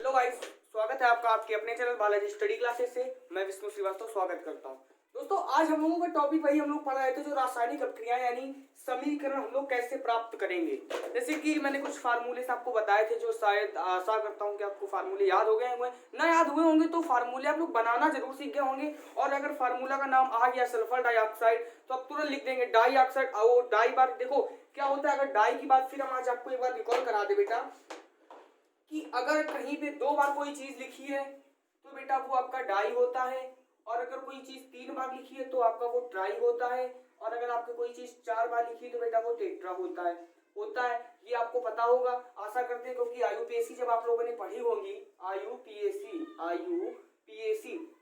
Hello guys, स्वागत है आपका आपके अपने चैनल बालाजी स्टडी क्लासेस से। मैं विष्णु श्रीवास्तव स्वागत करता हूं। दोस्तों, आज हम लोगों का टॉपिक वही हम लोग पढ़ रहे थे, जो रासायनिक अभिक्रियाएं यानी समीकरण हम लोग कैसे प्राप्त करेंगे। जैसे कि मैंने कुछ फार्मूले आपको बताए थे, जो शायद आशा करता हूं कि आपको फार्मूले याद हो गए होंगे। ना याद हुए होंगे तो फार्मूले आप लोग बनाना जरूर सीख गए होंगे। और अगर फार्मूला का नाम आ गया सल्फर डाइऑक्साइड, तो आप तुरंत लिख देंगे डाइऑक्साइड। और डाई बार देखो क्या होता है, अगर डाई की बात फिर हम आज आपको एक बार रिकॉल करा दे बेटा, कि अगर कहीं पे 2 बार कोई चीज लिखी है तो बेटा वो आपका डाई होता है, और अगर कोई चीज 3 बार लिखी है तो आपका वो ट्राई होता है, और अगर आपको कोई चीज 4 बार लिखी है तो बेटा वो टेट्रा होता है। ये आपको पता होगा, आशा करते हैं, क्योंकि आईयूपीएससी जब आप लोगों ने पढ़ी होगी, आईयूपीएससी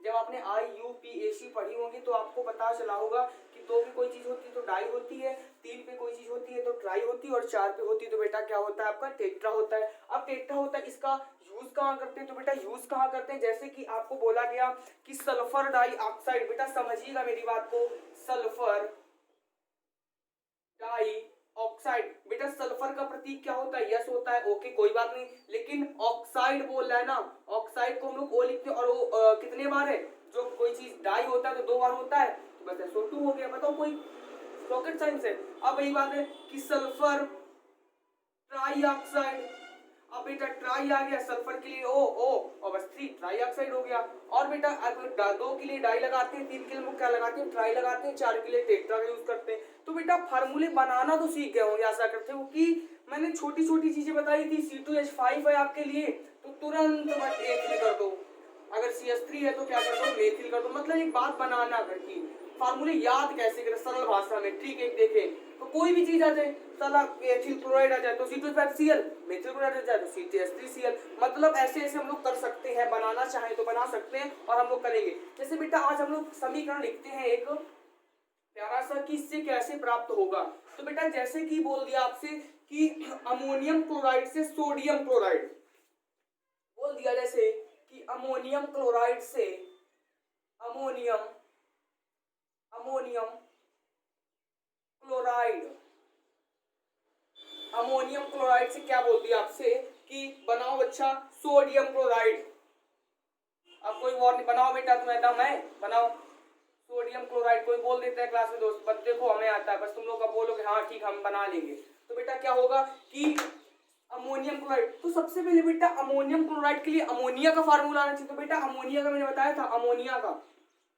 जब आपने आईयूपीएससी पढ़ी होगी तो आपको पता चला होगा कि 2 पे कोई चीज होती है तो डाई होती है, 3 पे कोई चीज होती है तो ट्राई होती है, और 4 पे होती है तो बेटा क्या होता है, आपका टेट्रा होता है। अब टेट्रा होता है, इसका यूज कहाँ करते हैं, तो बेटा यूज कहाँ करते हैं, जैसे कि आपको बोला गया कि सल्फर डाइऑक्साइड, बेटा समझिएगा मेरी बात को, सल्फर डाई ऑक्साइड, बेटा सल्फर का प्रतीक क्या होता है, यस होता है, ओके कोई बात नहीं। लेकिन ऑक्साइड बोल रहा है ना, ऑक्साइड को हम लोग ओ लिखते हैं, और वो कितने बार है, जो कोई चीज डाई होता है तो 2 बार होता है, तो बस SO2 हो गया। बताओ, कोई रॉकेट साइंस है। अब वही बात है कि सल्फर ट्राई, अब बेटा ट्राई आ गया, सल्फर के लिए ओ और बस 3 ट्राई ऑक्साइड हो गया। और बेटा अगर 2 के लिए डाई लगाते हैं, 3 के लिए क्या लगाते हैं, ट्राई लगाते हैं, 4 के लिए टेट्रा का यूज करते हैं। तो बेटा फार्मूले बनाना तो सीख गए होंगे आशा करते हो, कि मैंने छोटी छोटी चीजें बताई थी। C2H5 है आपके लिए तो तुरंत बस एथिल कर दो, अगर CH3 है तो क्या कर दो, मेथिल कर दो। मतलब एक बात बनाना घर की, फार्मूले याद कैसे करें सरल भाषा में। ठीक है, देखें तो कोई भी चीज आ जाए, साला एथिल क्लोराइड आ जाए तो C2H5Cl, मेथिल क्लोराइड आ जाए तो CTH3Cl। मतलब ऐसे ऐसे हम लोग कर सकते हैं, बनाना चाहे तो बना सकते हैं, और हम लोग करेंगे। जैसे बेटा आज हम लोग समीकरण लिखते हैं एक प्यारा सा, कि इससे कैसे प्राप्त होगा। तो बेटा जैसे कि बोल दिया आपसे कि अमोनियम क्लोराइड से सोडियम क्लोराइड, बोल दिया जैसे कि अमोनियम क्लोराइड से अमोनियम क्लोराइड, अमोनियम क्लोराइड से क्या बोल दिया आपसे कि बनाओ अच्छा सोडियम क्लोराइड। अब कोई और नहीं, बनाओ बेटा, तुम्हें दम है, बनाओ सोडियम क्लोराइड। कोई बोल देता है क्लास में, दोस्त बस देखो हमें आता है, बस तुम लोग का बोलोगे हाँ ठीक हम बना लेंगे। तो बेटा क्या होगा कि अमोनियम क्लोराइड, तो सबसे पहले बेटा अमोनियम क्लोराइड के लिए अमोनिया का फार्मूला आना चाहिए। तो बेटा अमोनिया का मैंने बताया था, अमोनिया का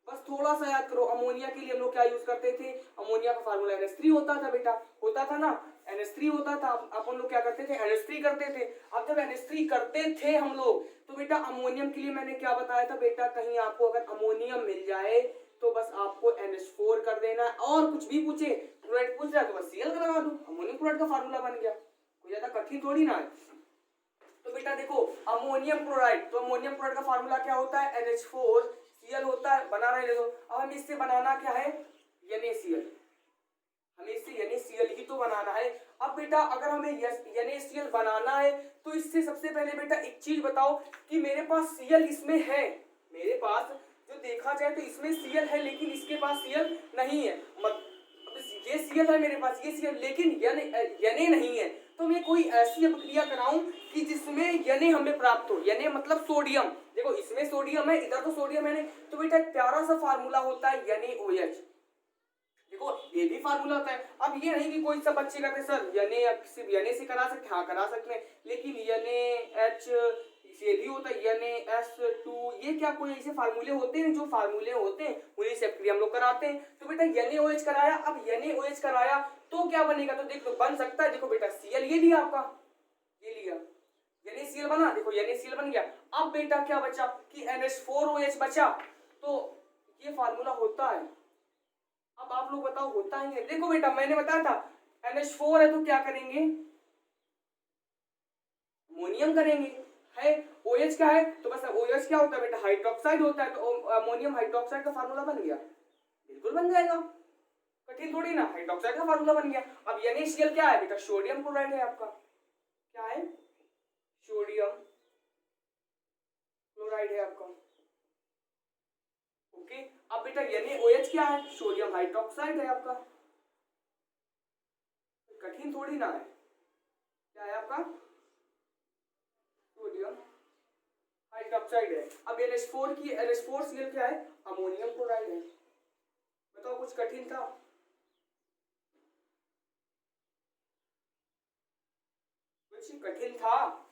बस थोड़ा सा याद करो। अमोनिया के लिए हम लोग क्या यूज करते थे, अमोनिया का फार्मूला NH3 होता था बेटा, होता था ना, NH3 होता था। अपन लोग क्या करते थे, NH3 करते थे। अब जब NH3 करते थे हम लोग, तो बेटा अमोनियम के लिए मैंने क्या बताया था बेटा, कहीं आपको अगर अमोनियम मिल जाए तो बस आपको NH4 कर देना, और कुछ भी पूछे, क्लोराइड पूछ रहा है तो बस Cl लगा दो, अमोनियम क्लोराइड का फार्मूला बन गया। कोई ज्यादा कठिन थोड़ी ना है। तो बेटा देखो अमोनियम क्लोराइड, तो अमोनियम क्लोराइड का फार्मूला क्या होता है, NH4 Cl होता है, बना रहे देखो। अब हम इससे बनाना क्या है, NaCl, हमें इससे NaCl ही तो बनाना है। अब बेटा अगर हमें NaCl बनाना है तो इससे सबसे पहले बेटा एक चीज बताओ कि मेरे पास Cl इसमें है, मेरे पास जो देखा जाए तो इसमें Cl है, लेकिन इसके पास Cl नहीं है। ये Cl है मेरे पास, ये Cl, लेकिन Na नहीं है। तो मैं कोई ऐसी अभिक्रिया कराऊं कि जिसमें Na हमें प्राप्त हो। Na मतलब सोडियम, देखो इसमें सोडियम है, इधर तो सोडियम है नहीं, तो बेटा एक प्यारा सा फार्मूला होता है NaOH। देखो ये भी फार्मूला होता है। अब ये नहीं कि कोई सब बच्चे कहते सर सिर्फ Na से करा सकते, हाँ करा सकते हैं, लेकिन NaH ये भी होता है, NaS2, ये क्या कोई ऐसे फार्मूले होते हैं, जो फार्मूले होते हैं उन्हीं से अभिक्रिया हम लोग कराते हैं। तो बेटा NaOH कराया, अब NaOH कराया तो क्या बनेगा, तो देखो बन सकता है, देखो बेटा Cl ये लिया आपका, ये लिया NaCl बना, देखो NaCl बन गया। अब बेटा क्या बचा कि NH4OH बचा, तो ये फार्मूला होता है। अब आप लोग बताओ होता ही है। देखो बेटा मैंने बताया था NH4 है तो क्या करेंगे, अमोनियम करेंगे, है OH क्या है, तो बस OH क्या होता है बेटा, हाइड्रोक्साइड होता है, तो अमोनियम हाइड्रोक्साइड का फार्मूला बन गया, बिल्कुल बन जाएगा, कठिन थोड़ी ना, हाइड्रोक्साइड का फार्मूला बन गया। अब NaCl क्या है बेटा, सोडियम क्लोराइड है आपका, क्या है, सोडियम क्लोराइड है आपका, ओके। अब बेटा NaOH क्या है, सोडियम हाइड्रोक्साइड है आपका, कठिन थोड़ी ना है, क्या है आपका, सोडियम डाइऑक्साइड है। अब NH4 की NH4Cl क्या है, अमोनियम क्लोराइड है। बताओ कुछ कठिन था? कुछ कठिन था?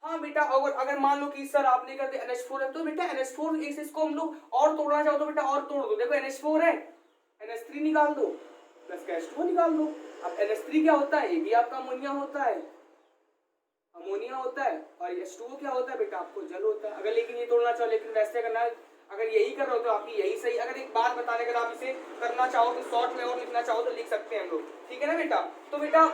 हाँ बेटा, अगर मान लो कि सर आपने कर दिया NH4 है, तो बेटा NH4 इसको हम लोग और तोड़ना चाहो तो बेटा और तोड़ दो। देखो NH4 है, NH3 निकाल दो, प्लस का H2 निकाल दो। अब NH3 क्या होता है, ये भी आपका अमोनिया होता है, अमोनिया होता है। और H2O क्या होता है बेटा, आपको जल होता है। अगर लेकिन ये तोड़ना चाहो, लेकिन वैसे करना, अगर यही कर रहे हो तो आपकी यही सही। अगर एक बात बताने, अगर आप इसे करना चाहो तो शॉर्ट में और लिखना चाहो तो लिख सकते हैं हम लोग, ठीक है ना बेटा। तो बेटा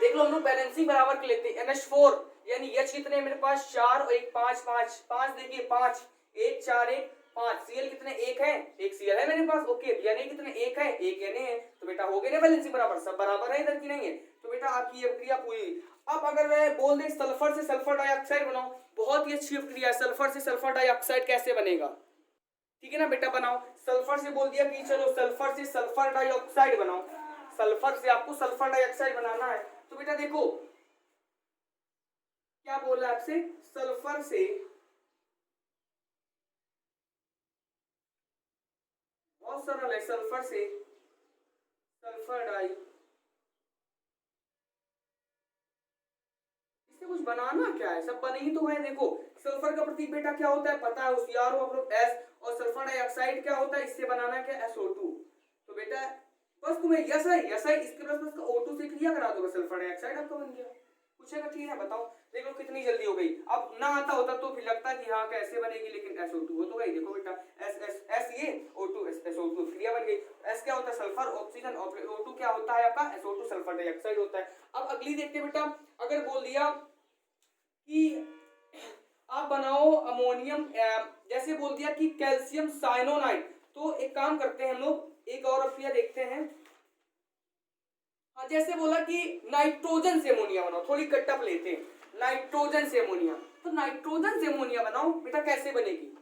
देख लो, हम लोग बैलेंसिंग बराबर के लेते हैं। NH4 यानी H कितने हैं मेरे पास, 4 और 1 5 5 5, देखिए 5 1 4 1 5। Cl कितने, 1 है, 1 Cl है मेरे पास, ओके। Na कितने, 1 है, 1 Na है। तो बेटा हो गए ना बैलेंसिंग बराबर, सब बराबर है इधर की नहीं है। तो बेटा आपकी ये क्रिया पूरी। अब अगर मैं बोल दे सल्फर से सल्फर डाइऑक्साइड बनाओ, बहुत ही अच्छी क्रिया है। सल्फर से सल्फर डाइऑक्साइड कैसे बनेगा, ठीक है ना बेटा, बनाओ। सल्फर से बोल दिया कि चलो सल्फर से सल्फर डाइऑक्साइड बनाओ, सल्फर से आपको सल्फर डाइऑक्साइड बनाना है। तो बेटा देखो क्या बोल रहा है आपसे, सल्फर से, बहुत सरल है, सल्फर से सल्फर डाई, इससे कुछ बनाना क्या है, सब बने ही तो है। देखो सल्फर का प्रतीक बेटा क्या होता है, पता है, होशियार हो आप लोग, S। और सल्फर डाइऑक्साइड क्या होता है, इससे बनाना क्या, SO2। तो बेटा बस तुम्हें यस है, यस है, इसके प्लस का O2 से क्रिया करा दो, सल्फर डाइऑक्साइड आपका बन गया। पूछेगा ठीक है, बताओ। देखो कितनी जल्दी हो गई। अब ना आता होता तो फिर लगता कि हाँ कैसे बनेगी, लेकिन SO2 हो तो गई। देखो बेटा S ये O2 SO2 क्रिया बन गई। S क्या होता है, सल्फर ऑक्सीजन, और O2 क्या होता है आपका, SO2 सल्फर डाइऑक्साइड होता है। अब अगली देखते हैं बेटा, अगर बोल दिया कि आप बनाओ अमोनियम, जैसे बोल दिया कि कैल्शियम साइनोनाइड, तो एक काम करते हैं हम लोग, एक और क्रिया देखते हैं। हाँ जैसे बोला कि नाइट्रोजन से अमोनिया बनाओ, थोड़ी कटअप लेते हैं, नाइट्रोजन से अमोनिया। तो नाइट्रोजन से अमोनिया बनाओ बेटा, कैसे बनेगी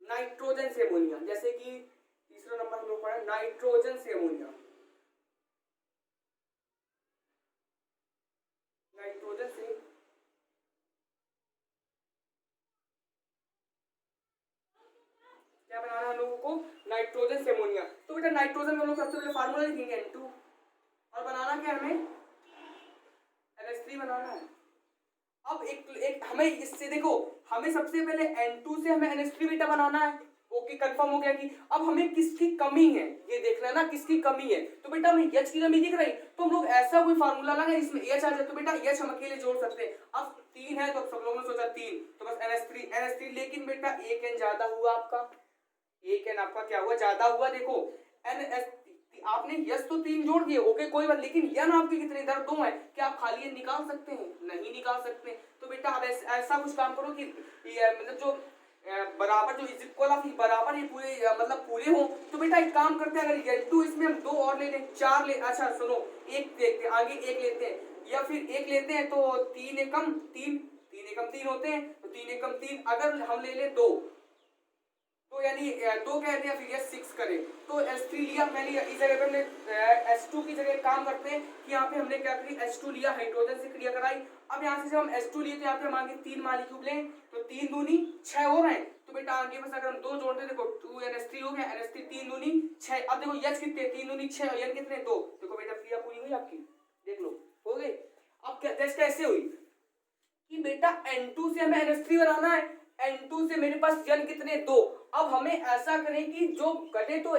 नाइट्रोजन से अमोनिया, जैसे कि तीसरा नंबर हम लोग पढ़ा नाइट्रोजन से अमोनिया, नाइट्रोजन से क्या बनाना है हम लोगों को, नाइट्रोजन से अमोनिया। तो बेटा नाइट्रोजन में हम लोग सबसे पहले फार्मूला लिखेंगे N2, और बनाना क्या हमें, NH3 बनाना है। अब एक हमें इससे देखो, हमें सबसे पहले N2 से हमें NH3 बेटा बनाना है, ओके कंफर्म हो गया कि अब हमें किसकी कमी है ये देखना है ना, किसकी कमी है। तो बेटा हमें H की कमी दिख रही, तो हम लोग ऐसा कोई फार्मूला लगाए जिसमें H आ जाए। तो बेटा H हम अकेले जोड़ सकते हैं। अब 3 है तो सब लोगों ने सोचा 3, तो बस NH3, लेकिन बेटा एक N ज्यादा हुआ आपका, एक N आपका क्या हुआ, ज्यादा हुआ। देखो NH आपने यस तो 3 जोड़ दिए, ओके कोई बात, लेकिन यन आपके कितने, इधर 2 है, क्या आप खाली ये निकाल सकते हैं, नहीं निकाल सकते। तो बेटा अब ऐसा कुछ काम करो कि मतलब जो बराबर, जो इज इक्वल ऑफ बराबर ये पूरे मतलब पूरे हो। तो बेटा एक काम करते हैं, अगर N2 इसमें हम 2 और ले लें, 4 ले, अच्छा सुनो, एक देखते हैं आगे, एक लेते हैं या फिर एक लेते हैं, तो 3 एकम 3, 3 एकम 3 होते हैं, तो 3 एकम 3 अगर हम ले लें 2, तो यानी 2 कह दिया, फिर ये 6 करें तो S3 लिया मैंने, इस जगह पे हमने S2 की जगह काम करते हैं कि यहाँ पे हमने क्या करी, H2 लिया, हाइड्रोजन से क्रिया कराई। अब यहाँ से जब हम H2 लिए तो यहाँ पे हम आगे 3 मॉलिक्यूल लें, तो 3 दूनी 6 हो रहे हैं। तो बेटा आगे बस अगर हम 2 जोड़ते, देखो 2NH3 हो गया, NH3 3 दूनी 6। अब देखो H कितने, 3 दूनी 6 और N कितने 2। देखो बेटा क्रिया पूरी हुई आपकी, देख लो हो गई। अब कैसे हुई कि बेटा N2 से हमें NH3 बनाना है, N2 से मेरे पास N कितने 2। अब हमें ऐसा करें कि जो कटे तो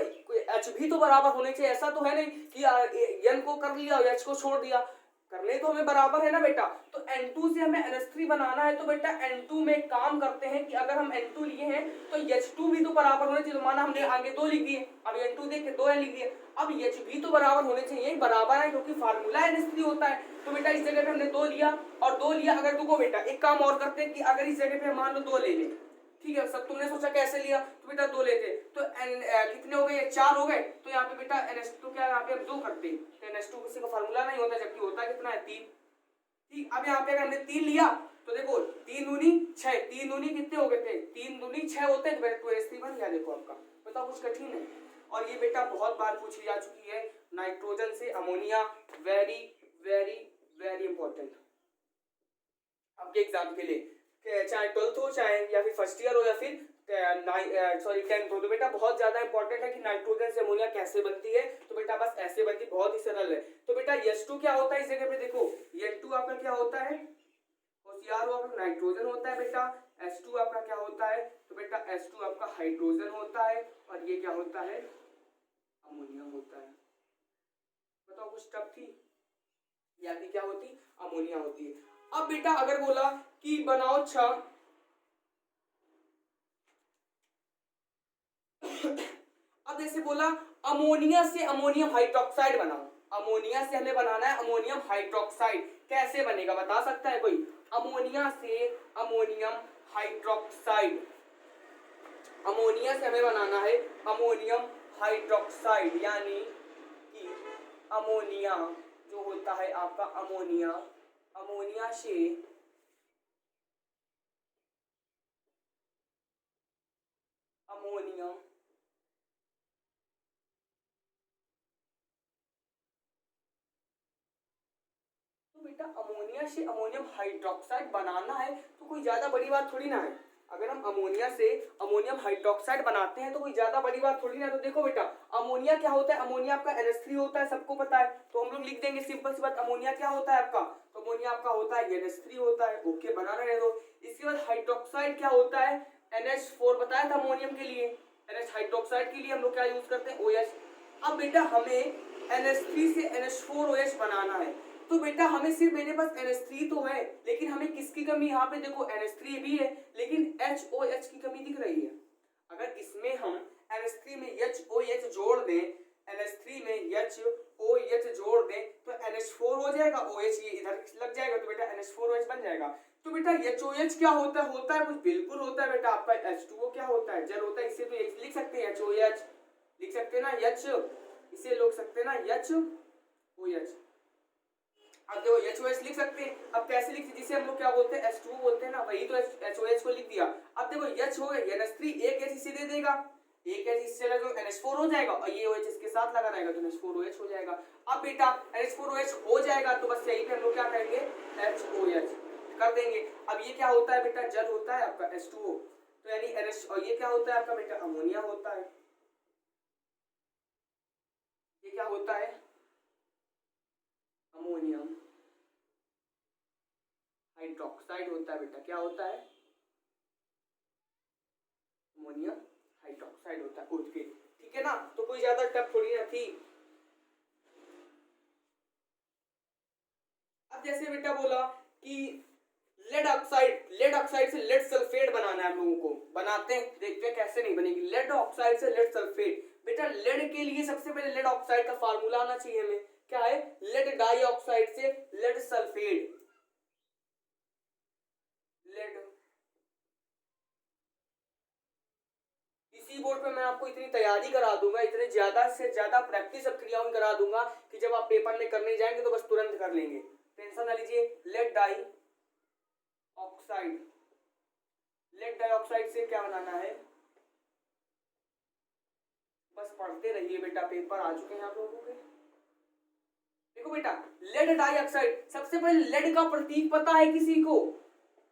H भी तो बराबर होने चाहिए, ऐसा तो है नहीं कि N को कर लिया और H को छोड़ दिया, करने तो हमें बराबर है ना बेटा। तो N2 से हमें NH3 बनाना है, तो बेटा N2 में काम करते हैं कि अगर हम N2 लिए हैं तो H2 भी तो बराबर होने चाहिए। तो माना हमने आगे 2 लिख दिए, अब N2 देख के 2 N लिख दिए, अब H भी तो बराबर होने चाहिए, बराबर है क्योंकि फार्मूला NH3 होता है। तो बेटा इस जगह पे हमने 2 लिया और 2 लिया। अगर देखो बेटा एक काम और करते हैं कि अगर इस जगह पे मान लो 2 ले लें, ठीक है, सब तुमने सोचा कैसे लिया, तो बेटा 2 लेते, तो कितने हो गए, 4 हो गए। तो यहाँ पे बेटा NH2 क्या, यहाँ पे हम 2 करते, तो NH2 किसी का फार्मूला नहीं होता, जबकि होता कितना है 3। ठीक, अब यहाँ पे अगर हमने 3 लिया तो देखो 3 दूनी 6, 3 दूनी कितने हो गए थे, 3 दूनी 6 होते हैं, तो बेटा 2NH3 बन गया। देखो आपका, बताओ कुछ कठिन है। और ये बेटा बहुत बार पूछी जा चुकी है, नाइट्रोजन से ammonia, very very very important आपके एग्जाम के लिए, चाहे 12th हो चाहे या फिर फर्स्ट ईयर हो या फिर 10th हो, तो बेटा बहुत ज्यादा इंपॉर्टेंट है कि नाइट्रोजन से अमोनिया कैसे बनती है। तो बेटा बस ऐसे बनती, बहुत ही सरल है। तो बेटा H2 क्या होता है इस जगह पे देखो, N2 आपका क्या होता है, होशियार हो आप, नाइट्रोजन होता है बेटा। H2 आपका क्या होता है, तो बेटा H2 आपका हाइड्रोजन होता है और ये क्या होता है, अमोनिया होता है। बताओ कुछ टफ थी, यानी क्या होती, अमोनिया होती है। अब बेटा अगर बोला कि बनाओ छह अब जैसे बोला अमोनिया से अमोनियम हाइड्रोक्साइड बनाओ, अमोनिया से हमें बनाना है अमोनियम हाइड्रोक्साइड, कैसे बनेगा बता सकता है कोई? अमोनिया से अमोनियम हाइड्रोक्साइड, अमोनिया से हमें बनाना है अमोनियम हाइड्रोक्साइड, यानी कि अमोनिया जो होता है आपका अमोनिया, अमोनिया से अमोनियम बेटा अमोनिया से अमोनियम हाइड्रोक्साइड बनाना है तो कोई ज्यादा बड़ी बात थोड़ी ना है। अगर हम अमोनिया से अमोनियम हाइड्रोक्साइड बनाते हैं तो कोई ज्यादा बड़ी बात थोड़ी ना है। तो देखो बेटा अमोनिया क्या होता है, अमोनिया आपका NH3 होता है, सबको पता है। तो हम लोग लिख देंगे सिंपल सी बात, अमोनिया क्या होता है आपका, तो अमोनिया आपका होता है NH3 होता है, ओके बना रहे हो। इसके बाद हाइड्रोक्साइड क्या होता है, NH4 बताया था अमोनियम के लिए, NH हाइड्रोक्साइड के लिए हम लोग क्या यूज करते हैं, OH। अब बेटा हमें NH3 से NH4OH बनाना है, तो बेटा हमें सिर्फ, मेरे पास NH3 तो है लेकिन हमें किसकी कमी, यहाँ पे देखो NH3 भी है लेकिन HOH की कमी दिख रही है। अगर इसमें हम NH3 में HOH जोड़ दें, NH3 में HOH जोड़ दें तो NH4 हो जाएगा, OH ये इधर लग जाएगा तो बेटा NH4OH बन जाएगा। तो बेटा HOH क्या होता है, होता है कुछ बिल्कुल होता है बेटा आपका H2O क्या होता है, जल होता है। इसे तो लिख सकते हैं HOH, लिख सकते हैं ना H, इसे लिख सकते हैं ना HOH। अब देखो HOH लिख सकते हैं, अब कैसे लिखते, जिसे हम लोग क्या बोलते हैं H2O बोलते हैं ना, वही तो HOH को लिख दिया। अब देखो H हो गया, NH3 एक H इसे दे देगा, एक H इससे लगा तो NH4 हो जाएगा और ये OH इसके साथ लगा रहेगा तो NH4OH हो जाएगा। अब बेटा NH4OH हो जाएगा तो बस यही पे हम लोग क्या करेंगे, HOH कर देंगे। अब ये क्या होता है बेटा, जल होता है आपका H2O, तो यानी NH, और ये क्या होता है आपका बेटा, अमोनिया होता है। ये क्या होता है, अमोनियम हाइड्रोक्साइड होता है बेटा, क्या होता है, अमोनियम हाइड्रोक्साइड होता है, ओके ठीक है ना। तो कोई ज्यादा टफ थोड़ी ना थी। अब जैसे बेटा बोला कि लेड ऑक्साइड, लेड ऑक्साइड से लेड सल्फेट बनाना है हम लोगों को, बनाते हैं देखते हैं कैसे नहीं बनेगी। लेड ऑक्साइड से लेड सल्फेट, बेटा लेड के लिए सबसे पहले लेड ऑक्साइड का फार्मूला आना चाहिए हमें, क्या है, लेड डाइऑक्साइड से लेड सल्फेट, लेड। इसी बोर्ड पे मैं आपको इतनी तैयारी करा दूंगा, इतने ज्यादा से ज्यादा प्रैक्टिस अब क्रियाओं करा दूंगा कि जब आप पेपर में करने जाएंगे तो बस तुरंत कर लेंगे, टेंशन ना लीजिए। Lead dioxide, lead dioxide से क्या बनाना है, बस पढ़ते रहिए बेटा, पेपर आ चुके हैं आप लोगों के। देखो बेटा लेड डाइऑक्साइड, सबसे पहले लेड का प्रतीक पता है किसी को,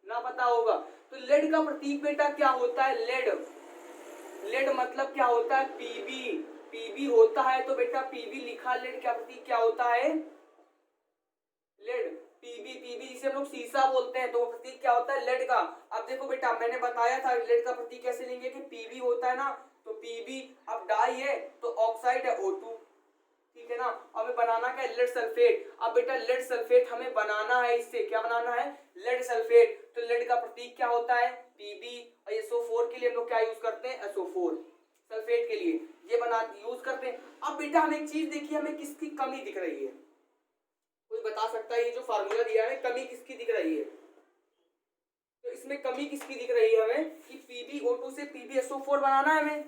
ना पता होगा तो लेड का प्रतीक बेटा क्या होता है, लेड, लेड मतलब क्या होता है, पीबी, पीबी होता है तो बेटा पीबी लिखा, लेड का प्रतीक क्या होता है, लेड, पीबी, पीबी जिसे हम लोग शीशा बोलते हैं, तो वो प्रतीक क्या होता है, लेड का। अब देखो बेटा मैंने बताया था लेड का प्रतीक कैसे लेंगे कि पीबी होता है ना, तो पीबी, अब डाई है तो ऑक्साइड है O2, ठीक है ना। हमें बनाना क्या है, लेड सल्फेट। अब बेटा लेड सल्फेट हमें बनाना है, इससे क्या बनाना है, लेड सल्फेट। तो लेड का प्रतीक क्या होता है, Pb, और SO4 के लिए हम लोग क्या यूज करते हैं, SO4 सल्फेट के लिए ये बना यूज करते हैं। अब बेटा हम एक चीज देखिए, हमें किसकी कमी दिख रही है, कोई बता सकता है, ये जो फार्मूला दिया है कमी किसकी दिख रही है, तो इसमें कमी किसकी दिख रही है हमें कि PbO2 से PbSO4 बनाना है हमें,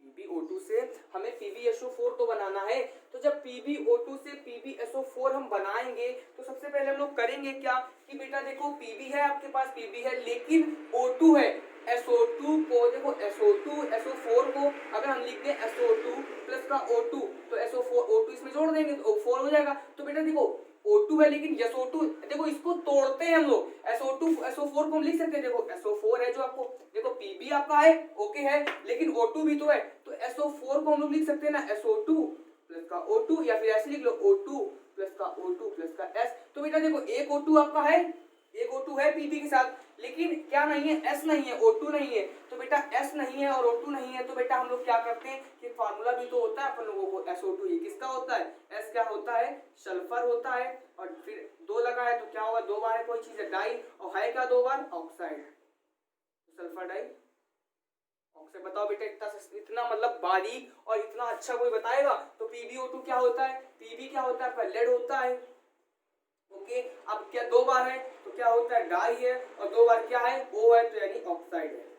PbO2 से हमें PbSO4 तो बनाना है। तो जब PbO2 से PbSO4 हम बनाएंगे तो सबसे पहले हम लोग करेंगे क्या कि बेटा देखो Pb है आपके पास, Pb है लेकिन O2 है, SO2 को देखो, SO2 SO4 को अगर हम लिख दें SO2 प्लस का O2 तो SO4 O2 इसमें जोड़ देंगे तो O4 हो जाएगा। तो बेटा देखो O2 है लेकिन SO2 देखो इसको तोड़ते हैं हम लोग, SO2 SO4 को हम लिख सकते हैं, देखो SO4 है है जो आपको देखो Pb आपका है ओके है, लेकिन O2 भी तो है, तो SO4 को हम लोग लिख सकते हैं ना SO2 प्लस का O2, या फिर ऐसे लिख लो O2 प्लस का O2 प्लस का S। तो बेटा देखो एक O2 आपका है, एक O2 है Pb के साथ, लेकिन क्या नहीं है, S नहीं है, O2 नहीं है, तो बेटा S नहीं है और O2 नहीं है, तो बेटा हम लोग क्या करते हैं कि फार्मूला भी तो होता है अपन लोगों को SO2, ये किसका होता है, S क्या होता है, सल्फर होता है, और फिर 2 लगा है तो क्या होगा, 2 बार है कोई चीज है डाई, और है क्या 2 बार ऑक्साइड, सल्फर डाई ऑक्साइड। बताओ बेटा इतना मतलब बारीक और इतना अच्छा कोई बताएगा, तो PbO2 क्या होता है, Pb क्या होता है आपका लेड होता है ओके। अब क्या 2 बार है तो क्या होता है डाई है, और 2 बार क्या है O है, तो यानी ऑक्साइड है।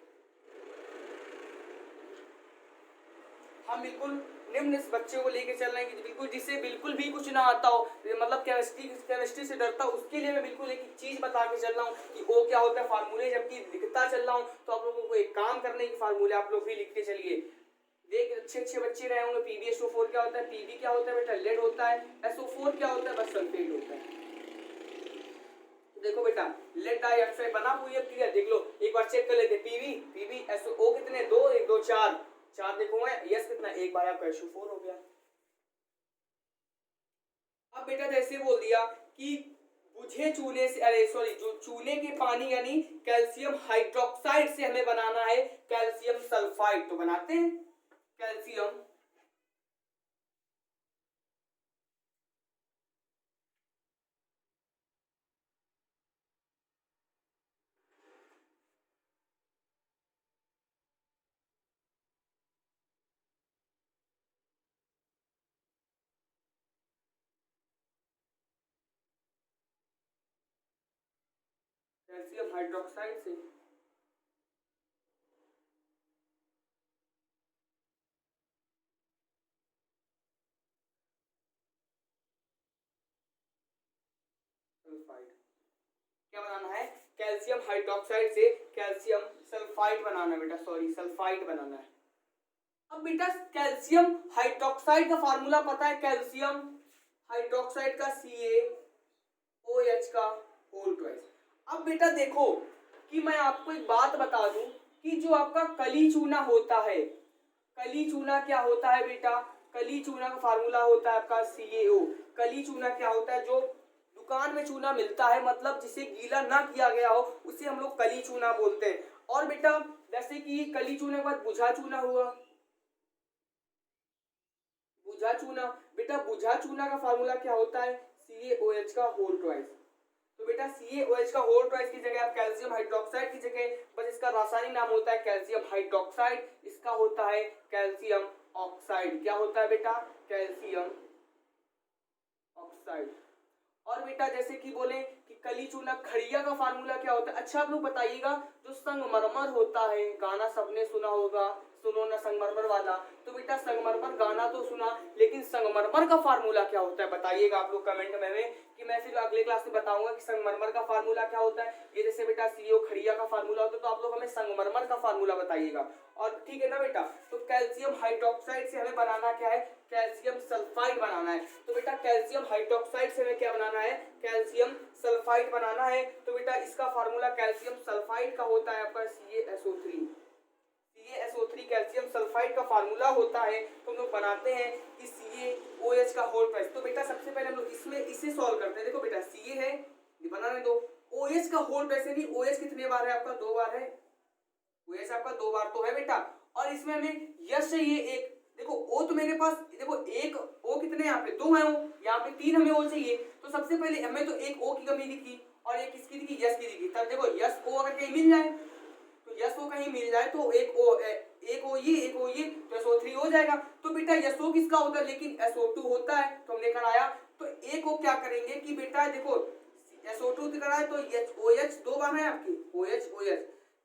हम बिल्कुल निम्न इस बच्चे को लेके चल रहे हैं कि बिल्कुल जिसे बिल्कुल भी कुछ ना आता हो, मतलब केमिस्ट्री से डरता हो, उसके लिए मैं बिल्कुल एक चीज बता के चल रहा हूँ कि O क्या होता है फार्मूले, जबकि लिखता चल रहा हूँ, तो आप लोगों को एक काम करने की फार्मूले आप लोग भी लिखते चलिए। देख अच्छे अच्छे बच्चे रहे होंगे, PbSO4 क्या होता है, Pb क्या होता है बेटा लेड होता है, SO4 क्या होता है बस सल्फेट होता है। देखो बेटा लेड डाइऑक्साइड बना हुई है क्लियर, देख लो एक बार चेक कर लेते हैं Pb SO कितने 2 1 2 4 4 देखो मैं यस कितना, एक बार आपका SO4 हो गया। अब बेटा जैसे बोल दिया कि बुझे चूने से, अरे सॉरी जो चूने के पानी यानी कैल्शियम हाइड्रोक्साइड से हमें बनाना है कैल्शियम सल्फाइड, तो बनाते हैं कैल्शियम कैल्शियम हाइड्रोक्साइड से, सल्फाइड क्या बनाना है, कैल्शियम हाइड्रोक्साइड से कैल्शियम सल्फाइड बनाना है बेटा, सॉरी सल्फाइड बनाना है। अब बेटा कैल्शियम हाइड्रोक्साइड का फार्मूला पता है, कैल्शियम हाइड्रोक्साइड का CaOH का होल ट्वाइस। अब बेटा देखो कि मैं आपको एक बात बता दूं कि जो आपका कली चूना होता है, कली चूना क्या होता है बेटा, कली चूना का फार्मूला होता है आपका CaO। कली चूना क्या होता है, जो दुकान में चूना मिलता है, मतलब जिसे गीला ना किया गया हो उसे हम लोग कली चूना बोलते हैं। और बेटा जैसे कि कली चूने के बाद बुझा चूना हुआ, बुझा चूना, बेटा बुझा चूना का फार्मूला क्या होता है CaOH का होल ट्वाइस। तो बेटा CaOH का होल ट्वाइस की जगह आप कैल्शियम हाइड्रोक्साइड की जगह बस इसका रासायनिक नाम होता है कैल्शियम हाइड्रोक्साइड, इसका होता है कैल्शियम ऑक्साइड। क्या होता है बेटा, कैल्शियम ऑक्साइड। और बेटा जैसे कि बोले कि कली चूना खड़िया का फार्मूला क्या होता है, अच्छा आप लोग बताइएगा, जो संगमरमर होता है, गाना सबने सुना होगा, सुनो ना संगमरमर वाला, तो बेटा संगमरमर गाना तो सुना, लेकिन संगमरमर का फार्मूला क्या होता है बताइएगा आप लोग कमेंट में कि मैं फिर अगले क्लास में बताऊंगा कि संगमरमर का फार्मूला क्या होता है। ये जैसे बेटा CO खड़िया का फार्मूला होता है, तो आप लोग हमें संगमरमर का फार्मूला बताइएगा। और ठीक है ना बेटा, तो कैल्शियम हाइड्रोक्साइड से हमें बनाना क्या है, कैल्शियम सल्फाइड बनाना है। तो बेटा कैल्शियम हाइड्रोक्साइड से हमें क्या बनाना है, कैल्शियम सल्फाइड बनाना है। तो बेटा इसका फार्मूला कैल्शियम सल्फाइड का होता है आपका CaSO3। CaSO3 कैल्शियम सल्फाइड का फार्मूला होता है। तो हम लोग बनाते हैं कि CaOH का होल ट्वाइस। तो बेटा सबसे पहले हम लोग इसमें इसे सॉल्व करते हैं। देखो बेटा Ca है, ये बनाने दो, OH का होल ट्वाइस यानी OH कितने बार है आपका, 2 बार है, OH आपका 2 बार तो है बेटा। और इसमें हमें यश चाहिए एक, देखो O तो मेरे पास, देखो एक O कितने यहाँ पे 2 है, O यहाँ पे 3 हमें O चाहिए। तो सबसे पहले हमें तो एक O की कमी दिखी और एक किसकी दिखी, यश की दिखी। तब देखो यश O अगर कहीं मिल जाए, तो यश O कहीं मिल जाए तो एक O एक O ये तो SO3 हो जाएगा। तो बेटा SO किसका होता है, लेकिन SO2 होता है, तो हमने कराया। तो एक को क्या करेंगे कि बेटा देखो SO2 कराए तो OH 2 बार है आपकी, OH।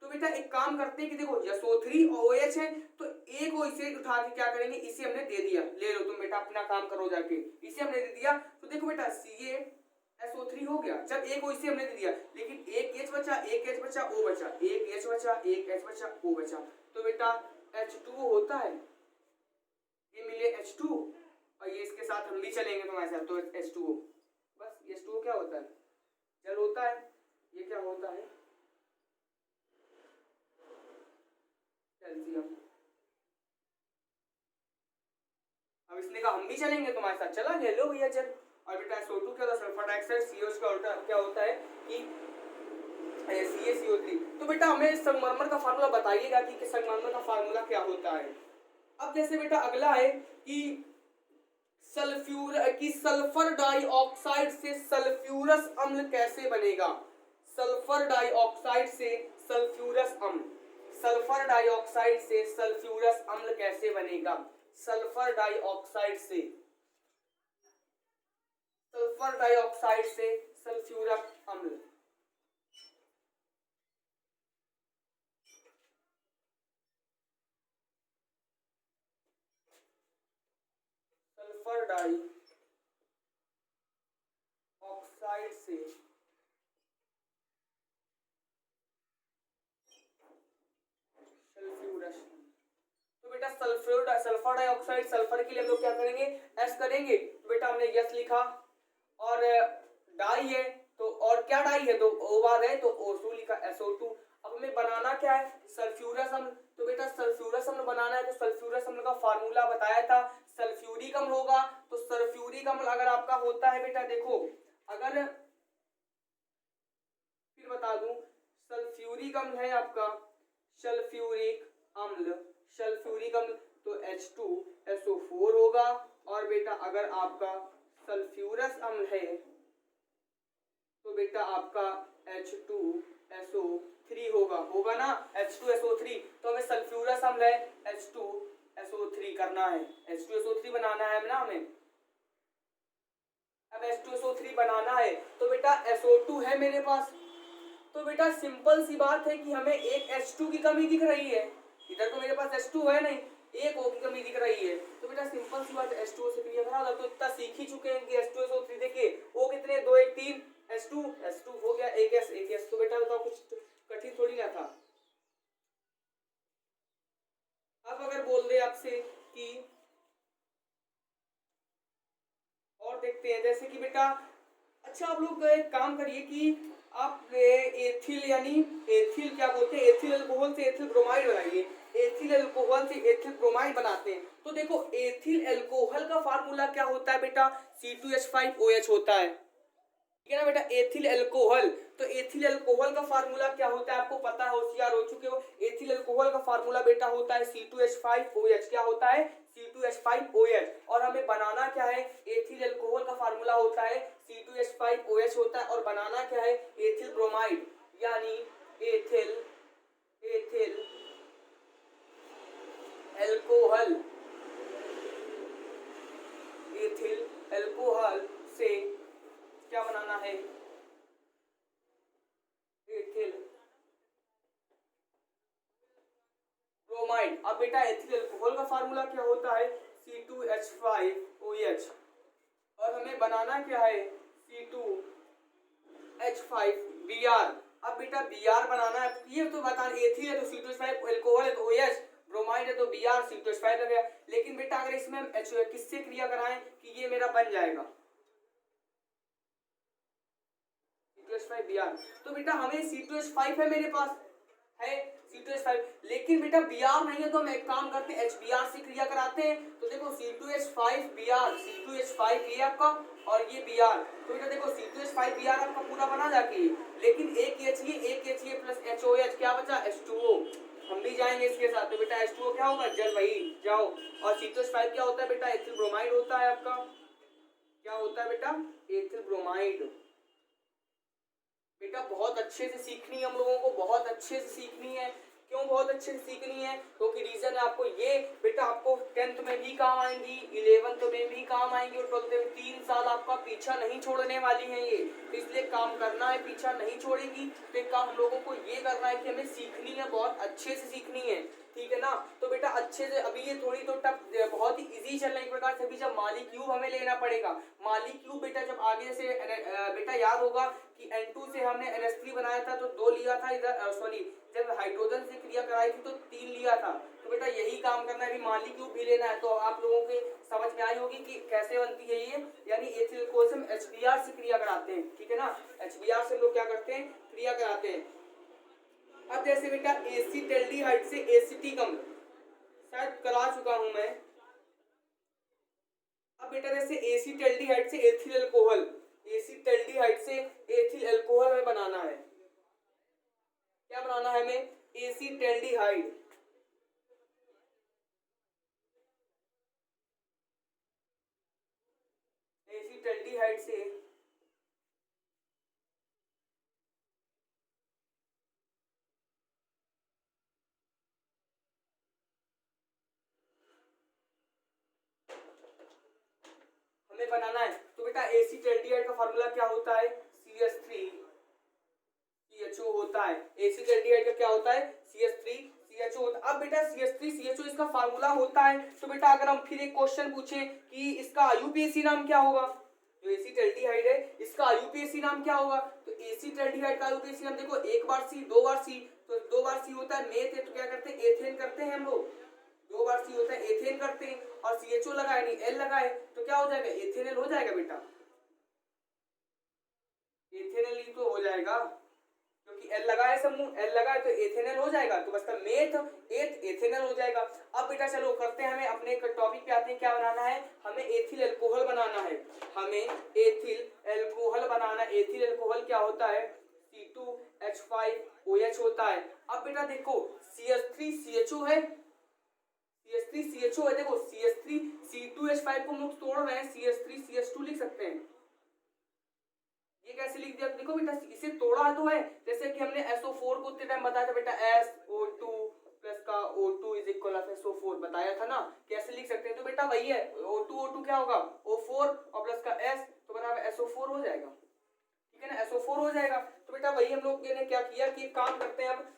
तो बेटा एक काम करते हैं कि देखो SO3 और OH है, तो एक को इसे उठा के क्या करेंगे, इसे हमने दे दिया, ले लो तुम बेटा अपना काम करो जाके, इसे हमने दे दिया। तो देखो बेटा CaSO3 हो गया, जब एक को इसे हमने दे दिया, लेकिन एक H बचा, एक H बचा, O बचा, एक H बचा, एक H बचा, O बचा। तो बेटा H2O होता है, ये मिले H2 और ये इसके साथ हम भी चलेंगे तुम्हारे साथ, तो H2O, बस H2O क्या होता है, जल होता है। ये क्या होता है, अब इसने कहा हम भी चलेंगे तुम्हारे साथ, चला ले लो भैया चल। और बेटा SO2 क्या होता है, सल्फर डाइऑक्साइड, CH का उल्टा क्या होता है कि CaCO3। तो बेटा हमें संगमरमर का फार्मूला बताइएगा कि संगमरमर का फार्मूला क्या होता है। अब जैसे बेटा अगला है कि सल्फर डाइऑक्साइड से सल्फ्यूरस अम्ल कैसे बनेगा। सल्फर डाइऑक्साइड से सल्फ्यूरस अम्ल, सल्फर डाइऑक्साइड से सल्फ्यूरस अम्ल कैसे बनेगा। सल्फर डाइऑक्साइड से, सल्फर डाइऑक्साइड से सल्फ्यूरस अम्ल। सल्फर डाइऑक्साइड से सल्फ्यूरस। तो बेटा सल्फर डाइऑक्साइड, सल्फर के लिए हम लोग क्या करेंगे, एस करेंगे। तो बेटा हमने यस लिखा, और डाई है तो, और क्या डाई है तो O बाद है तो O2 लिखा, SO2। अब हमें बनाना क्या है, सल्फ्यूरस अम्ल। तो बेटा सल्फ्यूरस अम्ल बनाना है तो सल्फ्यूरस अम्ल का फार्मूला बताया था, सल्फ्यूरिक अम्ल होगा। तो सल्फ्यूरिक अम्ल अगर आपका होता है बेटा, देखो अगर फिर बता दूं, सल्फ्यूरिक अम्ल है आपका, सल्फ्यूरिक अम्ल, सल्फ्यूरिक अम्ल तो H2SO4 होगा। और बेटा अगर आपका सल्फ्यूरस अम्ल है तो बेटा आपका H2SO3 होगा ना, H2SO3। तो हमें सल्फ्यूरस अम्ल है H2SO3 करना है, H2SO3 बनाना है ना हमें। अब H2SO3 बनाना है तो बेटा SO2 है मेरे पास। तो बेटा सिंपल सी बात है कि हमें एक H2 की कमी दिख रही है, इधर तो मेरे पास H2 है नहीं, एक O की कमी दिख रही है। तो बेटा सिंपल सी बात है, H2O से क्रिया करा। तो इतना सीख ही चुके हैं कि H2SO3 देखिए O कितने, 2 1 3, H2 हो गया, एक S। तो बेटा बताओ कुछ कठिन थोड़ी ना था। अब अगर बोल दे आपसे कि और देखते हैं, जैसे कि बेटा अच्छा आप लोग एक काम करिए कि आप एथिल यानी एथिल क्या बोलते हैं, एथिल अल्कोहल से एथिल ब्रोमाइड बनाइए। एथिल अल्कोहल से एथिल ब्रोमाइड बनाते हैं। तो देखो एथिल अल्कोहल का फार्मूला क्या होता है बेटा, C2H5OH होता है, ठीक है ना बेटा। एथिल अल्कोहल, तो एथिल अल्कोहल का फार्मूला क्या होता है आपको पता है, होशियार हो चुके हो। एथिल अल्कोहल का फार्मूला बेटा होता है C2H5OH, क्या होता है C2H5OH। और हमें बनाना क्या है, एथिल अल्कोहल का फार्मूला होता है C2H5OH होता है, और बनाना क्या है एथिल ब्रोमाइड, यानी एथिल अल्कोहल, एथिल अल्कोहल से क्या बनाना है, एथिल ब्रोमाइड। अब बेटा एथिल अल्कोहल का फार्मूला क्या होता है C2H5OH, और हमें बनाना क्या है C2H5Br। अब बेटा Br बनाना है, ये तो बता, एथिल है तो C2H5, अल्कोहल है तो OH, ब्रोमाइड है तो Br, C2H5 लग गया। लेकिन बेटा अगर इसमें हम किससे क्रिया कराएं कि ये मेरा बन जाएगा C2H5Br। तो बेटा हमें C2H5 है मेरे पास, है C2H5, लेकिन बेटा Br नहीं है तो हम एक काम करते हैं HBr से क्रिया कराते हैं। तो देखो C2H5Br, C2H5 ये आपका और ये Br। तो बेटा देखो C2H5Br आपका पूरा बना जाके, लेकिन एक HA प्लस HOH क्या बचा H2O, हम भी जाएंगे इसके साथ। तो बेटा H2O क्या होगा, जल वही जाओ। और C2H5 क्या होता है बेटा, एथिल ब्रोमाइड होता है आपका, क्या होता है बेटा एथिल ब्रोमाइड। बेटा बहुत अच्छे से सीखनी है हम लोगों को, बहुत अच्छे से सीखनी है। क्यों बहुत अच्छे से सीखनी है, क्योंकि रीजन है आपको ये बेटा, आपको 10th में भी काम आएंगी, 11th में भी काम आएंगी, और 12th में 3 साल आपका पीछा नहीं छोड़ने वाली है ये। तो इसलिए काम करना है, पीछा नहीं छोड़ेगी। तो एक काम हम लोगों को ये करना है कि हमें सीखनी है, बहुत अच्छे से सीखनी है, ठीक है ना। तो बेटा अच्छे से, अभी ये थोड़ी तो टफ, बहुत ही इजी चल रहा है एक प्रकार से। अभी जब माली क्यूब हमें लेना पड़ेगा, माली क्यूब बेटा जब आगे से बेटा याद होगा कि N2 से हमने NH3 बनाया था तो 2 लिया था इधर, सॉरी जब हाइड्रोजन से क्रिया कराई थी तो 3 लिया था। तो बेटा यही काम करना है, अभी माली क्यूब भी लेना है। तो आप लोगों के समझ में आई होगी कि कैसे बनती है ये, यानी एथिल अल्कोहल से हम HBr से क्रिया कराते हैं, ठीक है ना। HBr से हम लोग क्या करते हैं, क्रिया कराते हैं। अब जैसे बेटा एसिटल्डिहाइड से एसिटिक अम्ल, शायद करा चुका हूं मैं, अब बेटा जैसे एसीटल्डिहाइड से एथिल अल्कोहल, एसीटल्डिहाइड से एथिल अल्कोहल हमें बनाना है। क्या बनाना है हमें? एसीटल्डिहाइड। एसीटल्डिहाइड से हमें बनाना है। तो बेटा एसीटल्डिहाइड का फार्मूला क्या होता है? CH3CHO होता है। एसीटल्डिहाइड का क्या होता है? CH3CHO होता है। अब बेटा CH3CHO इसका फार्मूला होता है। तो बेटा अगर हम फिर एक क्वेश्चन पूछें कि इसका आईयूपीएसी नाम क्या होगा, जो एसीटल्डिहाइड है इसका आईयूपीएसी नाम क्या होगा, तो एसीटल्डिहाइड का आईयूपीएसी नाम देखो, एक बार सी, दो बार सी, तो दो बार सी होता है मेथ है, तो क्या करते हैं? एथेन करते हैं हम लोग। दो बार सी होता है एथेन करते हैं, और सीएचओ लगाए नहीं एल लगाए, तो क्या हो जाएगा? एथेनल हो जाएगा बेटा। एथेनल ही तो हो जाएगा, क्योंकि एल लगाए समूह, एल लगाए तो एथेनल हो जाएगा, तो बस मेथ एथ एथेनल हो जाएगा। अब बेटा चलो करते हैं, हमें अपने टॉपिक पे आते हैं। क्या बनाना है हमें? एथिल अल्कोहल बनाना है। हमें एथिल अल्कोहल बनाना। एथिल अल्कोहल क्या होता है? C2H5OH होता है। अब बेटा देखो CH3CHO है, CH3CHO है, देखो CH3 C2H5 को हम लोग तोड़ रहे हैं, CH3CH2 लिख सकते हैं। ये कैसे लिख दिया? देखो बेटा इसे तोड़ा तो है, जैसे कि हमने SO4 को उतने टाइम बताया था बेटा, SO2 प्लस का O2 is equal of SO4 बताया था ना, कैसे लिख सकते हैं? तो बेटा वही है, O2 क्या होगा? O4 और प्लस का S, तो बराबर SO4 हो जाएगा। ठीक है ना, SO4 हो जाएगा। तो बेटा वही हम लोग ने क्या किया कि काम करते हैं।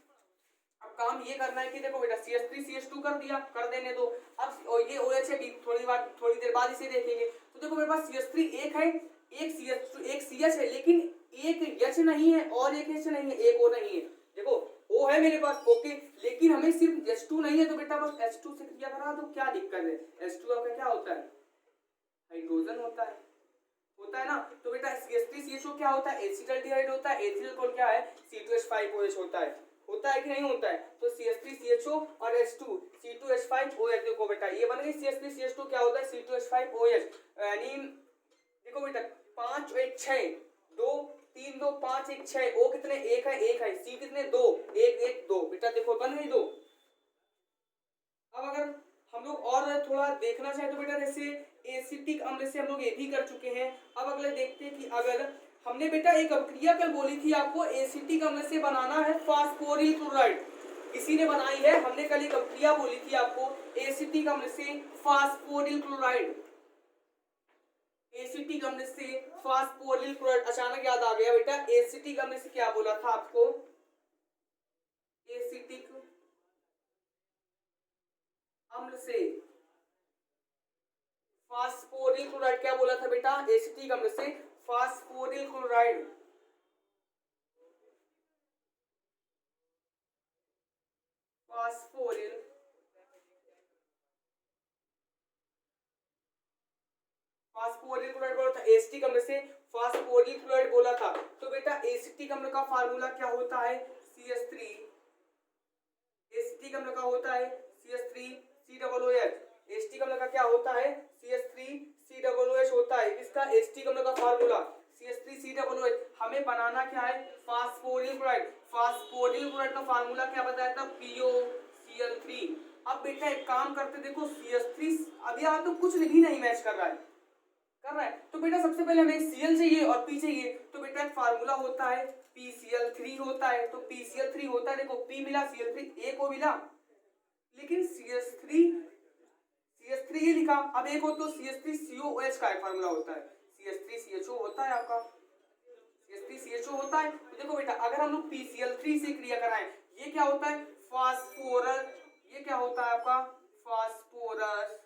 अब काम ये करना है कि देखो बेटा CH3CH2 कर दिया, कर देने दो। अब ये OH है, थोड़ी देर बाद इसे देखेंगे। तो देखो मेरे पास CH3 एक है, एक CH2 एक CH है, लेकिन एक H नहीं है और एक H नहीं है, एक O नहीं है। देखो O है मेरे पास, ओके, लेकिन हमें सिर्फ H2 नहीं है, तो बेटा बस H2 से क्रिया करा दो, क्या दिक्कत है? H2 आपका क्या होता है? हाइड्रोजन होता है ना। तो बेटा CH3CHO क्या होता है? एसिटल्डिहाइड होता है। एथिल अल्कोहल क्या है? C2H5OH होता है कि नहीं होता है? तो CH3CHO और H2 C2H5OH। देखो बेटा ये बन गई CH3CH2 क्या होता है? C2H5OH। यानी देखो बेटा 5 और 1 6, 2 3 2 5 1 6, O कितने? एक है, C कितने? 2, 1 1 2, बेटा देखो बन गई 2। अब अगर हम लोग और थोड़ा देखना चाहे तो बेटा जैसे एसिटिक अम्ल से हम लोग ये भी कर चुके हैं। अब अगले देखते हैं कि अगर हमने बेटा एक अभिक्रिया कल बोली थी आपको, एसिटिक अम्ल से बनाना है फास्फोरिल क्लोराइड, किसी ने बनाई है? हमने कल एक अभिक्रिया बोली थी आपको एसिटिक अम्ल से फास्फोरिल क्लोराइड। एसिटिक अम्ल से फास्फोरिल क्लोराइड, अचानक याद आ गया बेटा, एसिटिक अम्ल से क्या बोला था आपको? एसिटिक अम्ल से फास्फोरिल क्लोराइड क्या बोला था बेटा? एसिटिक अम्ल से फास्फोरिल क्लोराइड। फास्फोरिल फास्फोरिल क्लोराइड बोला था, एसिटिक अम्ल से फास्फोरिल क्लोराइड बोला था। तो बेटा एसिटिक अम्ल का फार्मूला क्या होता है? CH3। एसिटिक अम्ल का होता है CH3COOH। एसिटिक अम्ल का क्या होता है? CH3COOH होता है। इसका एसिटिक अम्ल का फार्मूला CH3COOH। हमें बनाना क्या है? फास्फोरिल क्लोराइड। फास्फोरिल क्लोराइड का फार्मूला क्या बताया था? POCl3। अब बेटा एक काम करते, देखो CH3 अभी यहाँ तो कुछ भी नहीं मैच कर रहा है, तो बेटा सबसे पहले हमें Cl चाहिए और P चाहिए। तो बेटा एक फार्मूला होता है PCl3 होता है। तो PCl3 होता है, देखो P मिला, Cl3 A को मिला, लेकिन CH3 ये लिखा। अब एक हो तो CH3COOH का फार्मूला होता है, CH3CHO होता है आपका, CH3CHO होता है। तो देखो बेटा अगर हम लोग PCl3 से क्रिया कराएं, ये क्या होता है? फास्फोरस। ये क्या होता है आपका? फास्फोरस।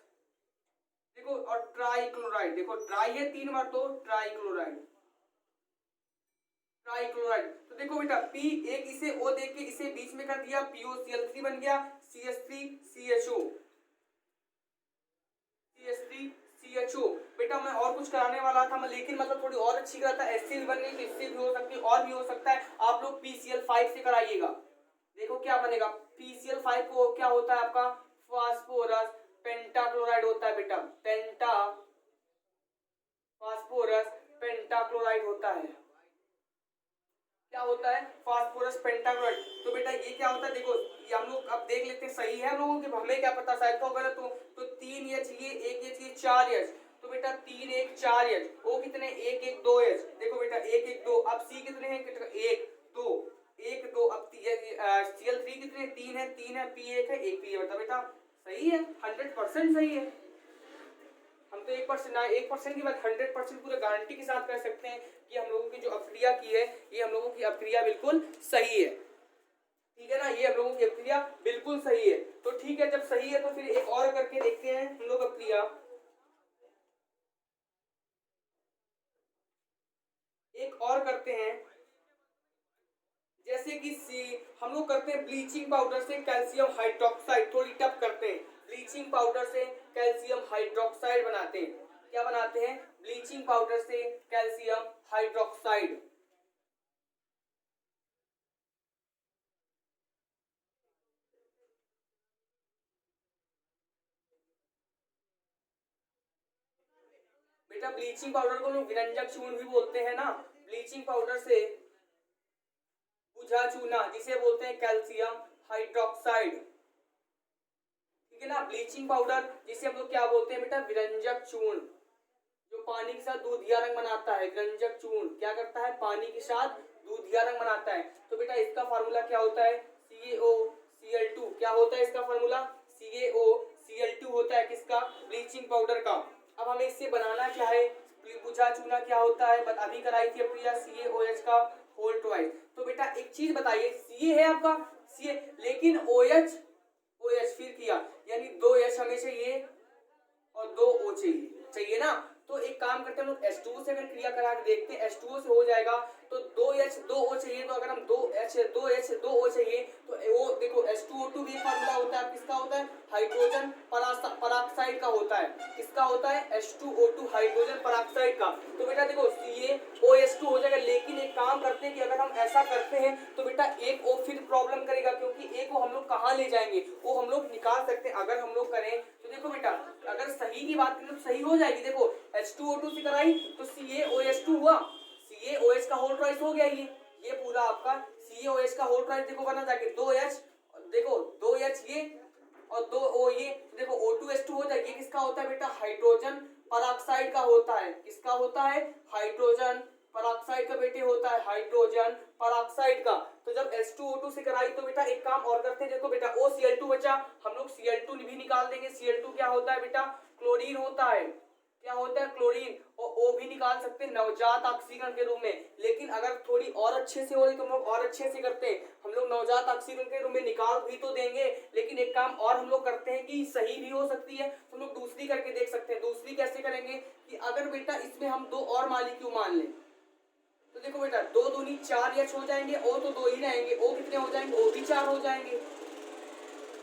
देखो और ट्राइक्लोराइड, देखो ट्राई है 3 बार, तो ट्राइक्लोराइड। तो देखो बेटा P एक इसे O देख के इसे बीच में कर दिया, POCl3 बन गया, CH3CHO। बेटा मैं और कुछ कराने वाला था मैं, लेकिन मतलब थोड़ी और अच्छी कराता, ऐसे भी बन गई तो इससे भी हो सकती है, और भी हो सकता है। आप लोग PCl5 से कराइएगा, देखो क्या बनेगा। PCl5 को क्या होता है आपका? फास्फोरस पेंटाक्लोराइड होता है बेटा, पेंटा फास्फोरस पेंटाक्लोराइड होता है। क्या होता है? Phosphorus pentachloride. तो बेटा ये क्या होता है, देखो ये हम लोग अब देख लेते हैं, सही है हम लोगों के, हमें क्या पता शायद का गलत हो। तो 3 H ये 1 H ये 4 H, तो बेटा 3 1 4 H, O कितने 1 1 2 H, देखो बेटा 1 1 2, अब C कितने हैं 1 2 1 2, अब Cl3 कितने 3 है 3 है, P 1 है 1 P है, बेटा सही है, 100% सही है। हम तो 1% की बात 100% पूरे गारंटी के साथ कह सकते हैं कि हम लोगों की जो अक्रिया की है, ये हम लोगों की अक्रिया बिल्कुल सही है। ठीक है ना, ये हम लोगों की अक्रिया बिल्कुल सही है। तो ठीक है, जब सही है तो फिर एक और करके देखते हैं हम लोग अक्रिया। एक और करते हैं, जैसे कि हम लोग करते हैं ब्लीचिंग पाउडर से कैल्शियम हाइड्रोक्साइड, थोड़ी टफ करते हैं। ब्लीचिंग पाउडर से कैल्शियम हाइड्रोक्साइड बनाते हैं। क्या बनाते हैं? ब्लीचिंग पाउडर से कैल्शियम हाइड्रोक्साइड। बेटा ब्लीचिंग पाउडर को लोग विरंजक चूर्ण भी बोलते हैं ना। ब्लीचिंग पाउडर से बुझा चूना, जिसे बोलते हैं कैल्शियम हाइड्रोक्साइड। ठीक है ना, ब्लीचिंग पाउडर जिसे हम लोग क्या बोलते हैं बेटा? विरंजक चूर्ण, जो पानी के साथ दूधिया रंग बनाता है। विरंजक चूर्ण क्या करता है? पानी के साथ दूधिया रंग बनाता है। तो बेटा इसका फार्मूला क्या होता है? CaOCl2। क्या होता है इसका फार्मूला? CaOCl2 होता है किसका? ब्लीचिंग पाउडर का। अब हमें इससे बनाना क्या है? बुझा चूना क्या होता है? अभी कराई थी अपनी CaOH का होल ट्वाइस। तो बेटा एक चीज बताइए, Ca है आपका Ca, लेकिन OH फिर किया, यानी 2 H हमें चाहिए और 2 O चाहिए ना। तो एक काम करते हैं हम लोग H2O से अगर क्रिया करा के देखते हैं, H2O से हो जाएगा। तो 2H 2O चाहिए, तो अगर हम 2H 2O चाहिए तो वो देखो H2O2 भी फार्मूला होता है, किसका होता है? हाइड्रोजन पराक्साइड का होता है। किसका होता है? H2O2 हाइड्रोजन पराक्साइड का। तो बेटा देखो CaOH2 हो जाएगा, लेकिन एक काम करते हैं कि अगर हम ऐसा करते हैं तो बेटा एक O फिर प्रॉब्लम करेगा, क्योंकि एक O हम लोग कहाँ ले जाएंगे? वो हम लोग निकाल सकते हैं अगर हम लोग करें तो। देखो बेटा अगर सही की बात करें तो सही हो जाएगी। देखो H2O2 से कराई तो CaOH2 हुआ, CaOH का होल ट्वाइस हो गया। ये पूरा आपका CaOH का होल ट्वाइस देखो बना जाके 2H, देखो 2H ये और 2O ये, देखो O2H2 हो जाएगी। किसका होता है बेटा? हाइड्रोजन पराक्साइड का होता है। किसका होता है? हाइड्रोजन पराक्साइड का बेटे होता है, हाइड्रोजन पराक्साइड का। तो जब H2O2 से कराई तो बेटा एक काम और करते हैं, देखो बेटा OCl2 बचा, हम लोग Cl2 भी निकाल देंगे। Cl2 क्या होता है बेटा? क्लोरीन होता है। क्या होता है? क्लोरीन। और O भी निकाल सकते हैं नवजात ऑक्सीकरण के रूप में। लेकिन अगर थोड़ी और अच्छे से हो रही तो हम लोग और अच्छे से करते हैं, हम लोग नवजात ऑक्सीकरण के रूप में निकाल भी तो देंगे, लेकिन एक काम और हम लोग करते हैं कि सही भी हो सकती है, तो हम लोग दूसरी करके देख सकते हैं। दूसरी कैसे करेंगे कि अगर बेटा इसमें हम 2 और मालिक्यूल मान लें, तो देखो बेटा 2 दूनी 4 H हो जाएंगे, O तो 2 ही रहेंगे, O कितने हो जाएंगे? O भी 4 हो जाएंगे,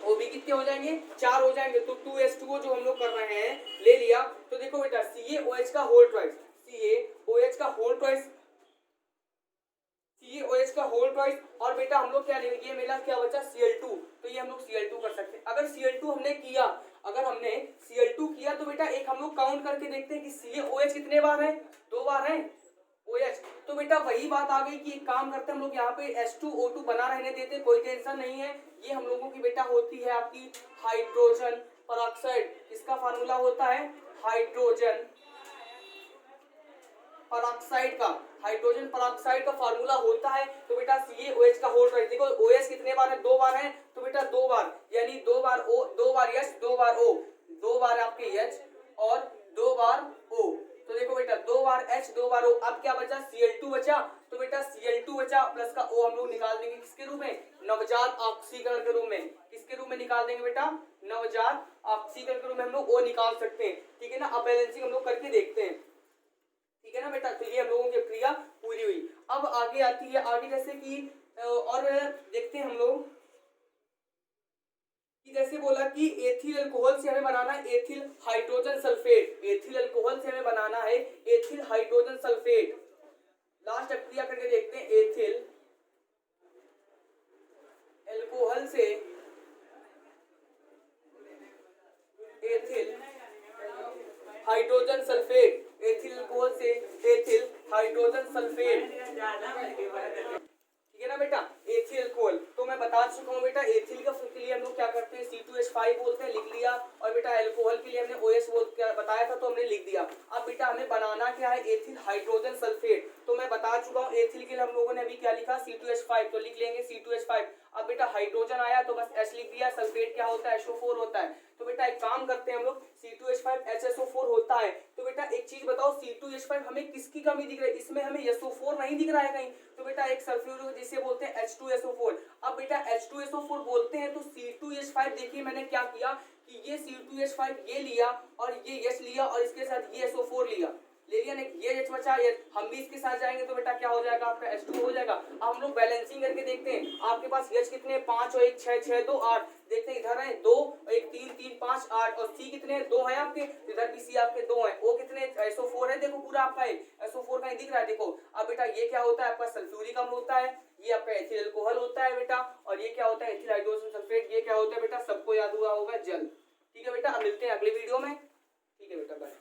O भी कितने हो जाएंगे? 4 हो जाएंगे। तो 2H2O जो हम लोग कर रहे हैं ले लिया। तो देखो बेटा CaOH का होल ट्वाइस, CaOH का होल ट्वाइस, CaOH का होल ट्वाइस, और बेटा हम लोग क्या लेंगे? ये मेरा क्या बचा? Cl2। तो ये हम लोग Cl2 कर सकते हैं। अगर Cl2 हमने किया, अगर हमने Cl2 किया तो बेटा एक हम लोग काउंट करके देखते हैं कि CaOH कितने बार है? 2 बार है OH। तो बेटा वही बात आ गई कि एक काम करते हैं हम लोग यहाँ पे H2O2 बना रहने देते, कोई टेंशन नहीं है। ये हम लोगों की बेटा होती है आपकी हाइड्रोजन पराक्साइड। इसका फार्मूला होता है हाइड्रोजन पराक्साइड का, हाइड्रोजन पराक्साइड का फार्मूला होता है। तो बेटा CaOH का होल ट्वाइस, देखो OH कितने बार है? 2 बार है, तो बेटा 2 बार, यानी 2 बार O, 2 बार H, 2 बार O, 2 बार आपके H और 2 बार O। तो देखो बेटा 2 बार H 2 बार O। अब क्या बचा? Cl2 बचा। तो बेटा Cl2 बचा प्लस का O हम लोग निकाल देंगे किसके रूप में? नवजात ऑक्सीकरण के रूप में। किसके रूप में निकाल देंगे बेटा? नवजात ऑक्सीकरण के रूप में हम लोग O निकाल सकते हैं। ठीक है ना, अब बैलेंसिंग हम लोग करके देखते हैं। ठीक है ना बेटा, तो ये हम लोगों की क्रिया पूरी हुई। अब आगे आती है, आगे जैसे कि और देखते हैं हम लोग कि जैसे बोला कि एथिल अल्कोहल से हमें बनाना है ethyl hydrogen sulphate. Ethyl alcohol से हमें बनाना है एथिल हाइड्रोजन सल्फेट। लास्ट क्रिया करके देखते हैं। एथिल अल्कोहल से ethyl hydrogen sulphate, ethyl alcohol से सल्फेट, ठीक है ना बेटा, एथिल अल्कोहल। तो मैं बता चुका हूँ बेटा, एथिल का के लिए हम लोग क्या करते हैं C2H5 बोलते हैं, लिख लिया। और बेटा अल्कोहल के लिए हमने OS बताया था तो हमने लिख दिया। अब बेटा हमें बनाना क्या है, एथिल हाइड्रोजन सल्फेट। तो मैं बता चुका हूँ एथिल के लिए हम लोगों ने अभी क्या लिखा C2H5, तो लिख लेंगे C2H5। अब बेटा हाइड्रोजन आया तो बस H लिख दिया, सल्फेट क्या होता है SO4 होता है। तो बेटा एक काम करते हैं हम लोग, C2H5 HSO4 होता है। तो बेटा एक चीज बताओ, C2H5 हमें किसकी कमी दिख रही है, इसमें हमें SO4 नहीं दिख रहा है कहीं। तो बेटा एक सल्फ्यूरिक जिसे बोलते हैं H2SO4। अब बेटा H2SO4 बोलते हैं तो C2H5 देखिए मैंने क्या किया कि ये C2H5 ये लिया और ये H लिया और इसके साथ ये SO4 लिया, ले लिया ना, ये H बचा, ये हम भी इसके साथ जाएंगे तो बेटा क्या हो जाएगा आपका H2 हो जाएगा। अब हम लोग बैलेंसिंग करके देखते हैं, आपके पास H कितने 5 और 1 6 6 2 8, देखते हैं इधर है 2 1 3 3 5 8 और C कितने 2 है आपके, इधर भी C आपके 2 है। O कितने SO4 है, देखो पूरा आपका SO4 कहीं दिख रहा है देखो। अब बेटा ये क्या होता है आपका सल्फ्यूरिक अम्ल होता है, ये आपका एथिल अल्कोहल होता है बेटा, और ये क्या होता है एथिल हाइड्रोजन सल्फेट, ये क्या होता है बेटा सबको याद हुआ होगा जल। ठीक है बेटा, अब मिलते हैं अगले वीडियो में। ठीक है बेटा, बाय।